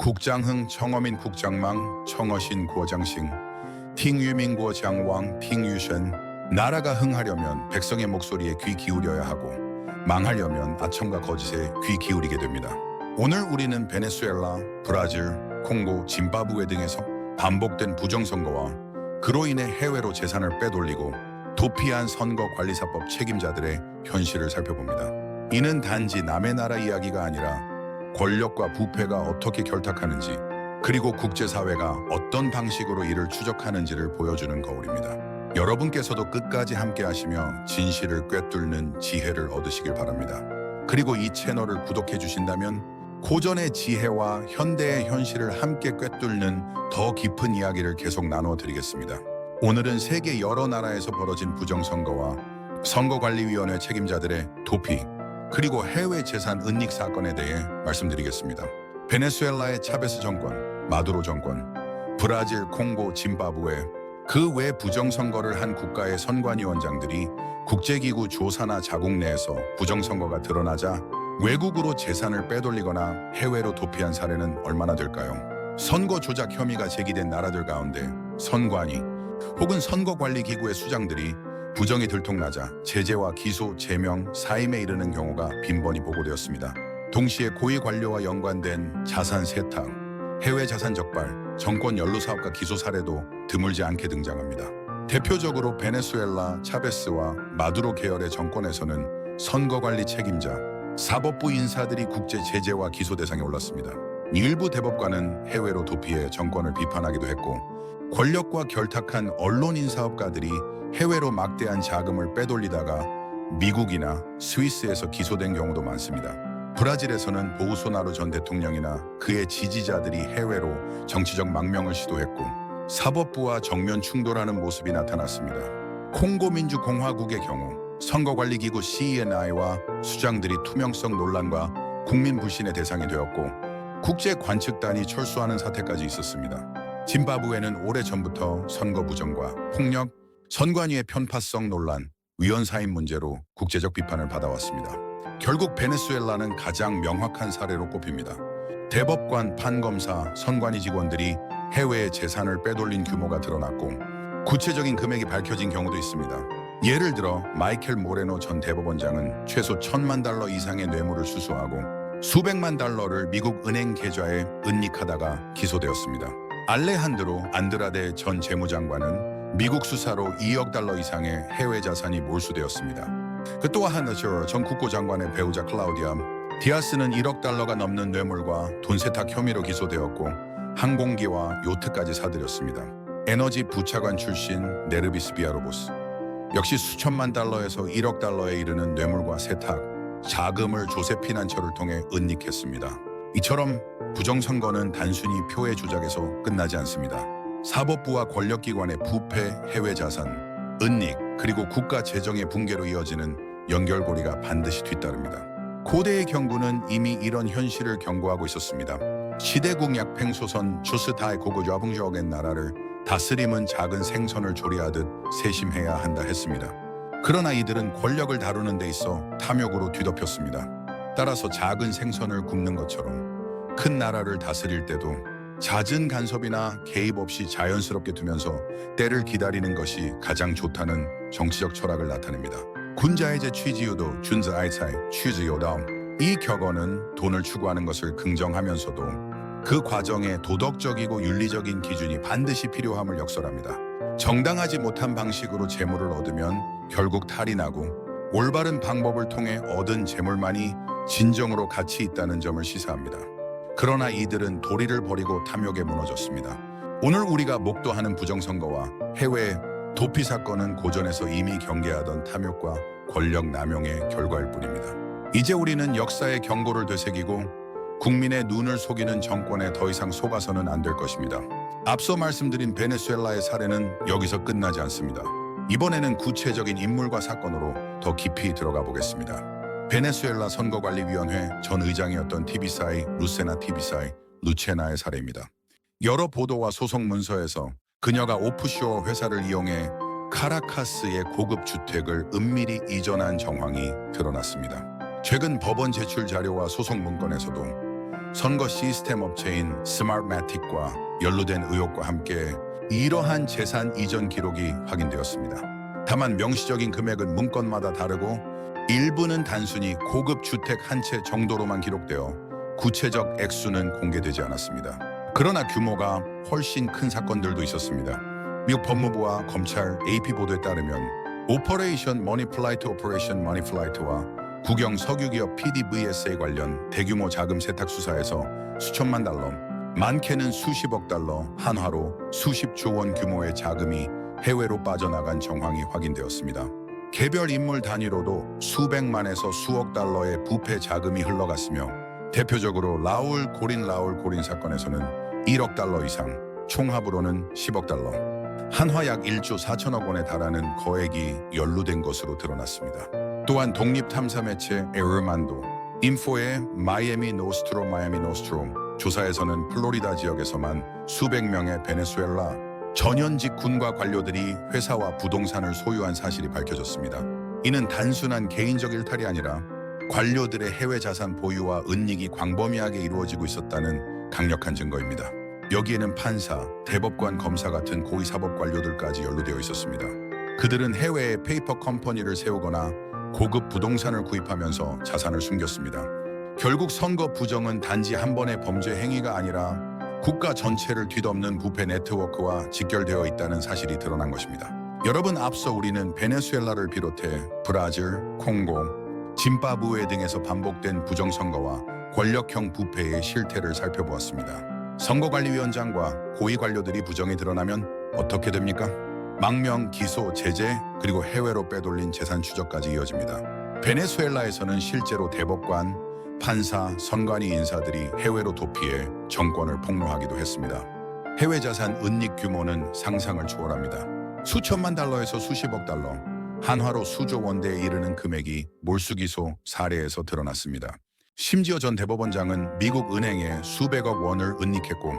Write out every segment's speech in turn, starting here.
국장흥 청어민 국장망 청어신 구어장싱 팅유민 구어장왕 팅유션. 나라가 흥하려면 백성의 목소리에 귀 기울여야 하고 망하려면 아첨과 거짓에 귀 기울이게 됩니다. 오늘 우리는 베네수엘라, 브라질, 콩고, 짐바브웨 등에서 반복된 부정선거와 그로 인해 해외로 재산을 빼돌리고 도피한 선거관리사법 책임자들의 현실을 살펴봅니다. 이는 단지 남의 나라 이야기가 아니라 권력과 부패가 어떻게 결탁하는지, 그리고 국제사회가 어떤 방식으로 이를 추적하는지를 보여주는 거울입니다. 여러분께서도 끝까지 함께 하시며 진실을 꿰뚫는 지혜를 얻으시길 바랍니다. 그리고 이 채널을 구독해 주신다면 고전의 지혜와 현대의 현실을 함께 꿰뚫는 더 깊은 이야기를 계속 나누어 드리겠습니다. 오늘은 세계 여러 나라에서 벌어진 부정선거와 선거관리위원회 책임자들의 도피, 그리고 해외 재산 은닉 사건에 대해 말씀드리겠습니다. 베네수엘라의 차베스 정권, 마두로 정권, 브라질, 콩고, 짐바브웨, 그 외 부정선거를 한 국가의 선관위원장들이 국제기구 조사나 자국 내에서 부정선거가 드러나자 외국으로 재산을 빼돌리거나 해외로 도피한 사례는 얼마나 될까요? 선거 조작 혐의가 제기된 나라들 가운데 선관위 혹은 선거관리기구의 수장들이 부정이 들통나자 제재와 기소, 제명, 사임에 이르는 경우가 빈번히 보고되었습니다. 동시에 고위 관료와 연관된 자산 세탁, 해외 자산 적발, 정권 연루 사업가 기소 사례도 드물지 않게 등장합니다. 대표적으로 베네수엘라, 차베스와 마두로 계열의 정권에서는 선거관리 책임자, 사법부 인사들이 국제 제재와 기소 대상에 올랐습니다. 일부 대법관은 해외로 도피해 정권을 비판하기도 했고, 권력과 결탁한 언론인 사업가들이 해외로 막대한 자금을 빼돌리다가 미국이나 스위스에서 기소된 경우도 많습니다. 브라질에서는 보우소나루 전 대통령이나 그의 지지자들이 해외로 정치적 망명을 시도했고 사법부와 정면 충돌하는 모습이 나타났습니다. 콩고 민주공화국의 경우 선거관리기구 CENI와 수장들이 투명성 논란과 국민 불신의 대상이 되었고 국제 관측단이 철수하는 사태까지 있었습니다. 짐바브웨는 오래전부터 선거 부정과 폭력, 선관위의 편파성 논란, 위원 사임 문제로 국제적 비판을 받아왔습니다. 결국 베네수엘라는 가장 명확한 사례로 꼽힙니다. 대법관, 판검사, 선관위 직원들이 해외에 재산을 빼돌린 규모가 드러났고 구체적인 금액이 밝혀진 경우도 있습니다. 예를 들어 마이켈 모레노 전 대법원장은 최소 1,000만 달러 이상의 뇌물을 수수하고 수백만 달러를 미국 은행 계좌에 은닉하다가 기소되었습니다. 알레한드로 안드라데 전 재무장관은 미국 수사로 2억 달러 이상의 해외 자산이 몰수되었습니다. 그 또한 전 국고장관의 배우자 클라우디아 디아스는 1억 달러가 넘는 뇌물과 돈 세탁 혐의로 기소되었고 항공기와 요트까지 사들였습니다. 에너지 부차관 출신 네르비스 비아로보스 역시 수천만 달러에서 1억 달러에 이르는 뇌물과 세탁, 자금을 조세피난처를 통해 은닉했습니다. 이처럼 부정선거는 단순히 표의 조작에서 끝나지 않습니다. 사법부와 권력기관의 부패, 해외 자산, 은닉, 그리고 국가 재정의 붕괴로 이어지는 연결고리가 반드시 뒤따릅니다. 고대의 경구는 이미 이런 현실을 경고하고 있었습니다. 시대국 약팽소선 주스타의 고고좌붕저옥의 나라를 다스림은 작은 생선을 조리하듯 세심해야 한다 했습니다. 그러나 이들은 권력을 다루는 데 있어 탐욕으로 뒤덮였습니다. 따라서 작은 생선을 굽는 것처럼 큰 나라를 다스릴 때도 잦은 간섭이나 개입 없이 자연스럽게 두면서 때를 기다리는 것이 가장 좋다는 정치적 철학을 나타냅니다. 군자해제 취지유도 준즈 아이차이 취지요다움. 이 격언은 돈을 추구하는 것을 긍정하면서도 그 과정에 도덕적이고 윤리적인 기준이 반드시 필요함을 역설합니다. 정당하지 못한 방식으로 재물을 얻으면 결국 탈이 나고 올바른 방법을 통해 얻은 재물만이 진정으로 가치 있다는 점을 시사합니다. 그러나 이들은 도리를 버리고 탐욕에 무너졌습니다. 오늘 우리가 목도하는 부정선거와 해외 도피 사건은 고전에서 이미 경계하던 탐욕과 권력 남용의 결과일 뿐입니다. 이제 우리는 역사의 경고를 되새기고 국민의 눈을 속이는 정권에 더 이상 속아서는 안 될 것입니다. 앞서 말씀드린 베네수엘라의 사례는 여기서 끝나지 않습니다. 이번에는 구체적인 인물과 사건으로 더 깊이 들어가 보겠습니다. 베네수엘라 선거관리위원회 전 의장이었던 티비사이 루세나 티비사이 루체나의 사례입니다. 여러 보도와 소송 문서에서 그녀가 오프쇼어 회사를 이용해 카라카스의 고급 주택을 은밀히 이전한 정황이 드러났습니다. 최근 법원 제출 자료와 소송 문건에서도 선거 시스템 업체인 스마트매틱과 연루된 의혹과 함께 이러한 재산 이전 기록이 확인되었습니다. 다만 명시적인 금액은 문건마다 다르고 일부는 단순히 고급 주택 한 채 정도로만 기록되어 구체적 액수는 공개되지 않았습니다. 그러나 규모가 훨씬 큰 사건들도 있었습니다. 미국 법무부와 검찰 AP 보도에 따르면 오퍼레이션 머니플라이트 오퍼레이션 머니플라이트와 국영 석유기업 PDVSA 관련 대규모 자금 세탁 수사에서 수천만 달러, 많게는 수십억 달러, 한화로 수십조 원 규모의 자금이 해외로 빠져나간 정황이 확인되었습니다. 개별 인물 단위로도 수백만에서 수억 달러의 부패 자금이 흘러갔으며 대표적으로 라울 고린 사건에서는 1억 달러 이상, 총합으로는 10억 달러, 한화 약 1조 4천억 원에 달하는 거액이 연루된 것으로 드러났습니다. 또한 독립탐사 매체 에르만도, 인포의 마이애미 노스트롬 조사에서는 플로리다 지역에서만 수백 명의 베네수엘라 전현직 군과 관료들이 회사와 부동산을 소유한 사실이 밝혀졌습니다. 이는 단순한 개인적 일탈이 아니라 관료들의 해외 자산 보유와 은닉이 광범위하게 이루어지고 있었다는 강력한 증거입니다. 여기에는 판사, 대법관, 검사 같은 고위 사법 관료들까지 연루되어 있었습니다. 그들은 해외에 페이퍼 컴퍼니를 세우거나 고급 부동산을 구입하면서 자산을 숨겼습니다. 결국 선거 부정은 단지 한 번의 범죄 행위가 아니라 국가 전체를 뒤덮는 부패 네트워크와 직결되어 있다는 사실이 드러난 것입니다. 여러분, 앞서 우리는 베네수엘라를 비롯해 브라질, 콩고, 짐바브웨 등에서 반복된 부정선거와 권력형 부패의 실태를 살펴보았습니다. 선거관리위원장과 고위 관료들이 부정이 드러나면 어떻게 됩니까? 망명, 기소, 제재, 그리고 해외로 빼돌린 재산 추적까지 이어집니다. 베네수엘라에서는 실제로 대법관, 판사, 선관위 인사들이 해외로 도피해 정권을 폭로하기도 했습니다. 해외 자산 은닉 규모는 상상을 초월합니다. 수천만 달러에서 수십억 달러, 한화로 수조 원대에 이르는 금액이 몰수기소 사례에서 드러났습니다. 심지어 전 대법원장은 미국 은행에 수백억 원을 은닉했고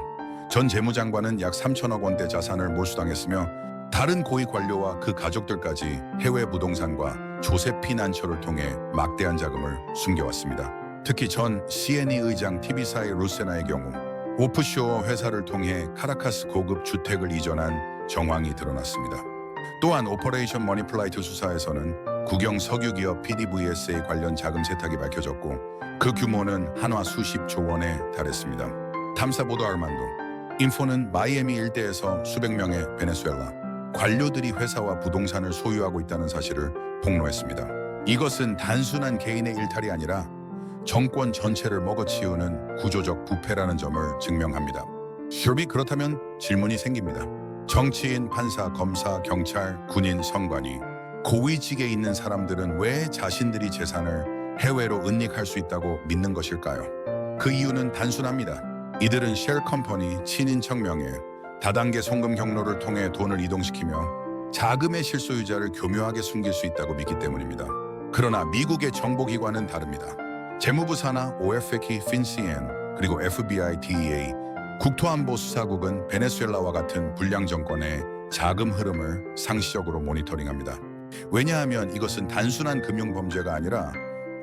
전 재무장관은 약 3천억 원대 자산을 몰수당했으며 다른 고위 관료와 그 가족들까지 해외 부동산과 조세 피난처를 통해 막대한 자금을 숨겨왔습니다. 특히 전 CNE 의장 TV사의 루세나의 경우 오프쇼어 회사를 통해 카라카스 고급 주택을 이전한 정황이 드러났습니다. 또한 오퍼레이션 머니플라이트 수사에서는 국영 석유기업 PDVSA 관련 자금 세탁이 밝혀졌고 그 규모는 한화 수십조 원에 달했습니다. 탐사보도 알만도, 인포는 마이애미 일대에서 수백 명의 베네수엘라 관료들이 회사와 부동산을 소유하고 있다는 사실을 폭로했습니다. 이것은 단순한 개인의 일탈이 아니라 정권 전체를 먹어치우는 구조적 부패라는 점을 증명합니다. 그렇다면 질문이 생깁니다. 정치인, 판사, 검사, 경찰, 군인, 선관위, 고위직에 있는 사람들은 왜 자신들이 재산을 해외로 은닉할 수 있다고 믿는 것일까요? 그 이유는 단순합니다. 이들은 쉘 컴퍼니 친인척 명의 다단계 송금 경로를 통해 돈을 이동시키며 자금의 실소유자를 교묘하게 숨길 수 있다고 믿기 때문입니다. 그러나 미국의 정보기관은 다릅니다. 재무부 산하 OFAC, FinCEN, 그리고 FBI, DEA, 국토안보수사국은 베네수엘라와 같은 불량 정권의 자금 흐름을 상시적으로 모니터링합니다. 왜냐하면 이것은 단순한 금융 범죄가 아니라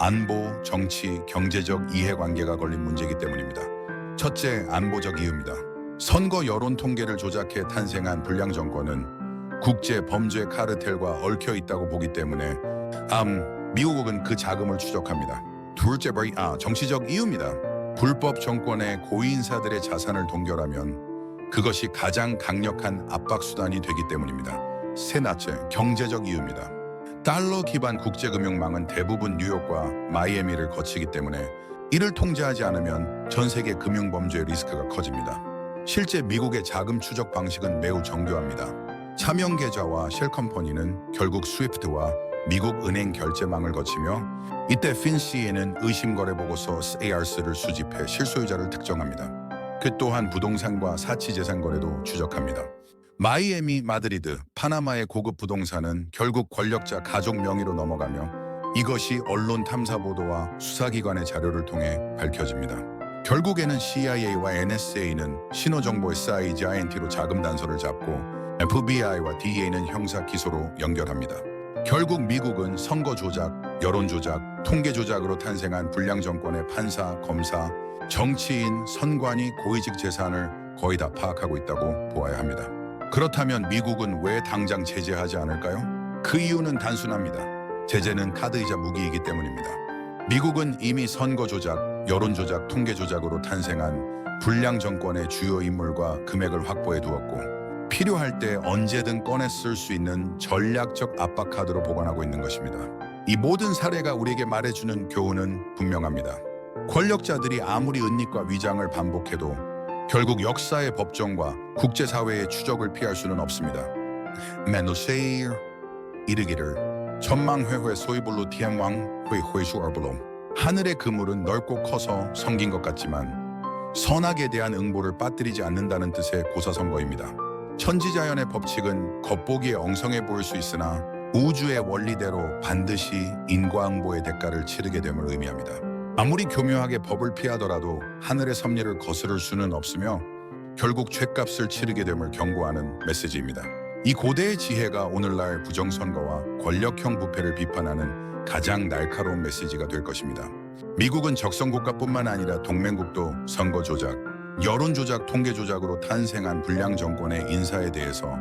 안보, 정치, 경제적 이해관계가 걸린 문제이기 때문입니다. 첫째, 안보적 이유입니다. 선거 여론 통계를 조작해 탄생한 불량 정권은 국제 범죄 카르텔과 얽혀 있다고 보기 때문에 미국은 그 자금을 추적합니다. 둘째, 정치적 이유입니다. 불법 정권의 고위 인사들의 자산을 동결하면 그것이 가장 강력한 압박 수단이 되기 때문입니다. 셋째, 경제적 이유입니다. 달러 기반 국제금융망은 대부분 뉴욕과 마이애미를 거치기 때문에 이를 통제하지 않으면 전 세계 금융범죄 리스크가 커집니다. 실제 미국의 자금 추적 방식은 매우 정교합니다. 차명 계좌와 쉘 컴퍼니는 결국 스위프트와 미국 은행 결제망을 거치며 이때 FinCEN은 의심거래 보고서 ARS를 수집해 실소유자를 특정합니다. 그 또한 부동산과 사치재산 거래도 추적합니다. 마이애미, 마드리드, 파나마의 고급 부동산은 결국 권력자 가족 명의로 넘어가며 이것이 언론 탐사 보도와 수사기관의 자료를 통해 밝혀집니다. 결국에는 CIA와 NSA는 신호정보 SIGINT로 자금 단서를 잡고 FBI와 DEA는 형사 기소로 연결합니다. 결국 미국은 선거 조작, 여론 조작, 통계 조작으로 탄생한 불량 정권의 판사, 검사, 정치인, 선관위, 고위직 재산을 거의 다 파악하고 있다고 보아야 합니다. 그렇다면 미국은 왜 당장 제재하지 않을까요? 그 이유는 단순합니다. 제재는 카드이자 무기이기 때문입니다. 미국은 이미 선거 조작, 여론 조작, 통계 조작으로 탄생한 불량 정권의 주요 인물과 금액을 확보해 두었고 필요할 때 언제든 꺼내 쓸 수 있는 전략적 압박 카드로 보관하고 있는 것입니다. 이 모든 사례가 우리에게 말해주는 교훈은 분명합니다. 권력자들이 아무리 은닉과 위장을 반복해도 결국 역사의 법정과 국제사회의 추적을 피할 수는 없습니다. 메노세이 이르기를 전망회회 소이블루 티엠왕 회회슈어블로 하늘의 그물은 넓고 커서 성긴 것 같지만 선악에 대한 응보를 빠뜨리지 않는다는 뜻의 고사선거입니다. 천지자연의 법칙은 겉보기에 엉성해 보일 수 있으나 우주의 원리대로 반드시 인과응보의 대가를 치르게 됨을 의미합니다. 아무리 교묘하게 법을 피하더라도 하늘의 섭리를 거스를 수는 없으며 결국 죗값을 치르게 됨을 경고하는 메시지입니다. 이 고대의 지혜가 오늘날 부정선거와 권력형 부패를 비판하는 가장 날카로운 메시지가 될 것입니다. 미국은 적성국가뿐만 아니라 동맹국도 선거 조작, 여론 조작, 통계 조작으로 탄생한 불량 정권의 인사에 대해서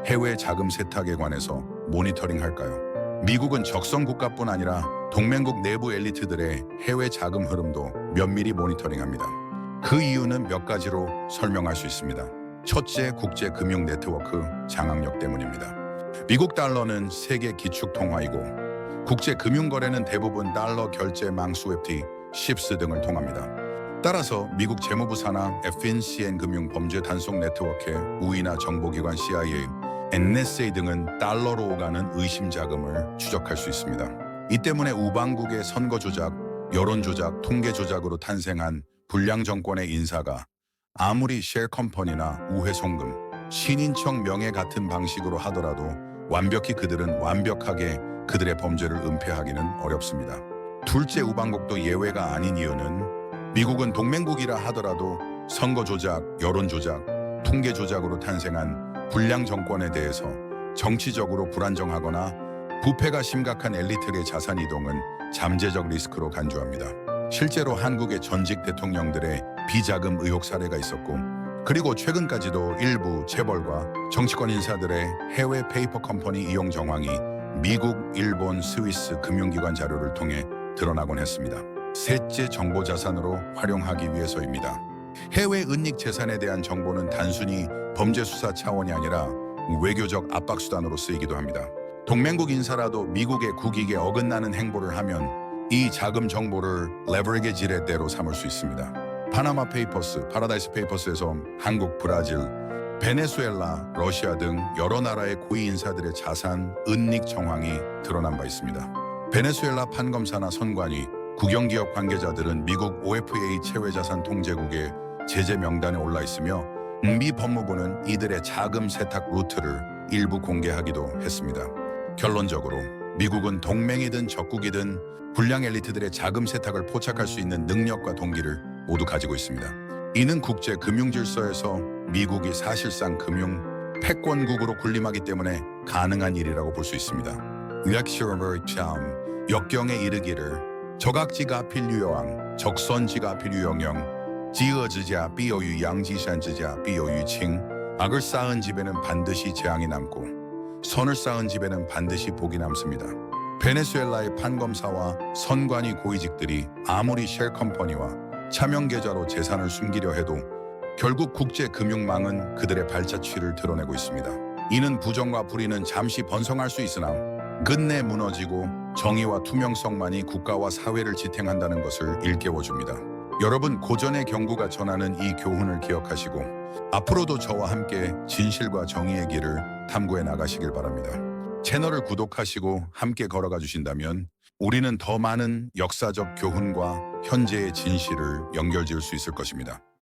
해외 자금 세탁에 관해서 모니터링할까요? 미국은 적성국가뿐 아니라 동맹국 내부 엘리트들의 해외 자금 흐름도 면밀히 모니터링합니다. 그 이유는 몇 가지로 설명할 수 있습니다. 첫째, 국제 금융 네트워크 장악력 때문입니다. 미국 달러는 세계 기축 통화이고 국제 금융 거래는 대부분 달러 결제망 스위프트, 쉽스 등을 통합니다. 따라서 미국 재무부 산하 FINCN 금융 범죄 단속 네트워크의 우위나 정보기관 CIA, NSA 등은 달러로 오가는 의심 자금을 추적할 수 있습니다. 이 때문에 우방국의 선거 조작, 여론 조작, 통계 조작으로 탄생한 불량 정권의 인사가 아무리 쉘컴퍼니나 우회송금, 신인척 명예 같은 방식으로 하더라도 그들은 완벽하게 그들의 범죄를 은폐하기는 어렵습니다. 둘째, 우방국도 예외가 아닌 이유는 미국은 동맹국이라 하더라도 선거 조작, 여론 조작, 통계 조작으로 탄생한 불량 정권에 대해서 정치적으로 불안정하거나 부패가 심각한 엘리트의 자산 이동은 잠재적 리스크로 간주합니다. 실제로 한국의 전직 대통령들의 비자금 의혹 사례가 있었고 그리고 최근까지도 일부 재벌과 정치권 인사들의 해외 페이퍼 컴퍼니 이용 정황이 미국, 일본, 스위스 금융기관 자료를 통해 드러나곤 했습니다. 셋째, 정보 자산으로 활용하기 위해서입니다. 해외 은닉 재산에 대한 정보는 단순히 범죄 수사 차원이 아니라 외교적 압박 수단으로 쓰이기도 합니다. 동맹국 인사라도 미국의 국익에 어긋나는 행보를 하면 이 자금 정보를 레버리지 지렛대로 삼을 수 있습니다. 파나마 페이퍼스, 파라다이스 페이퍼스에서 한국, 브라질, 베네수엘라, 러시아 등 여러 나라의 고위 인사들의 자산 은닉 정황이 드러난 바 있습니다. 베네수엘라 판검사나 선관위, 국영기업 관계자들은 미국 OFA 체외자산 통제국의 제재 명단에 올라 있으며 미 법무부는 이들의 자금 세탁 루트를 일부 공개하기도 했습니다. 결론적으로 미국은 동맹이든 적국이든 불량 엘리트들의 자금 세탁을 포착할 수 있는 능력과 동기를 모두 가지고 있습니다. 이는 국제 금융 질서에서 미국이 사실상 금융 패권국으로 군림하기 때문에 가능한 일이라고 볼 수 있습니다. 역경에 이르기를 적악지가 필유여왕, 적선지가 필유영영, 지어지자 비어유 양지산지자 비어유칭. 악을 쌓은 집에는 반드시 재앙이 남고 선을 쌓은 집에는 반드시 복이 남습니다. 베네수엘라의 판검사와 선관위 고위직들이 아무리 쉘컴퍼니와 차명계좌로 재산을 숨기려 해도 결국 국제금융망은 그들의 발자취를 드러내고 있습니다. 이는 부정과 불의는 잠시 번성할 수 있으나 끝내 무너지고 정의와 투명성만이 국가와 사회를 지탱한다는 것을 일깨워줍니다. 여러분, 고전의 경구가 전하는 이 교훈을 기억하시고 앞으로도 저와 함께 진실과 정의의 길을 탐구해 나가시길 바랍니다. 채널을 구독하시고 함께 걸어가 주신다면 우리는 더 많은 역사적 교훈과 현재의 진실을 연결지을 수 있을 것입니다.